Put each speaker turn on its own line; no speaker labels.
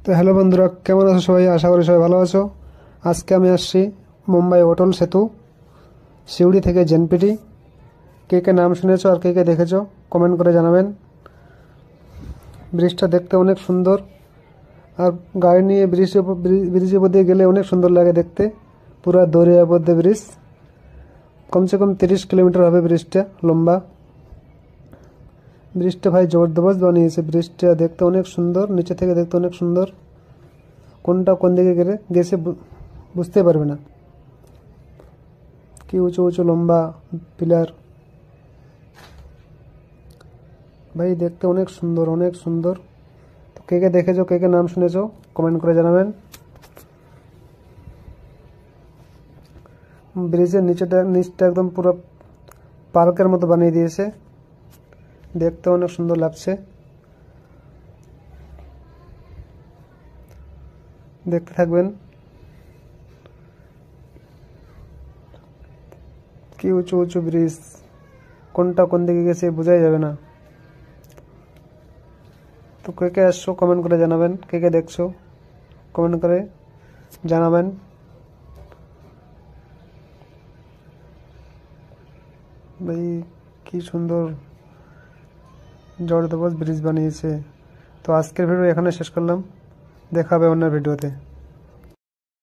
তো হ্যালো বন্ধুরা, কেমন আছো সবাই? আশা করি সবাই ভালো আছো। আজকে আমি আসছি মুম্বাই অটল সেতু সিউড়ি থেকে জেনপিটি। কে কে নাম শুনেছো আর কে কে দেখেছো কমেন্ট করে জানাবেন। ব্রিজটা দেখতে অনেক সুন্দর, আর গাড়ি নিয়ে ব্রিজের উপর দিয়ে গেলে অনেক সুন্দর লাগে দেখতে। পুরা দরিয়ার মধ্যে ব্রিজ, কমসে কম 30 কিলোমিটার হবে ব্রিজটা লম্বা। ব্রিজটা ভাই জবরদস্ত বানিয়েছে। ব্রিজটা দেখতে অনেক সুন্দর, নিচে থেকে দেখতে অনেক সুন্দর। কোনটা কোন দিকে গেছে বুঝতে পারবে না। কি উঁচু উঁচু লম্বা পিলার, ভাই দেখতে অনেক সুন্দর, অনেক সুন্দর। তো কে কে দেখেছো, কে কে নাম শুনেছো কমেন্ট করে জানাবেন। ব্রিজের নিচটা একদম পুরো পার্কের মতো বানিয়ে দিয়েছে, দেখতে অনেক সুন্দর লাগছে। দেখতে থাকবেন। কি উঁচু উঁচু ব্রিজ, কোনটা কোন দিকে গেছে বোঝাই যাবে না। তো কে কে আসছো কমেন্ট করে জানাবেন, কে কে দেখছো কমেন্ট করে জানাবেন। ভাই কি সুন্দর জবরদস্ত ব্রিজ বানিয়েছে। তো আজকের ভিডিও এখানে শেষ করলাম, দেখা হবে অন্য ভিডিওতে।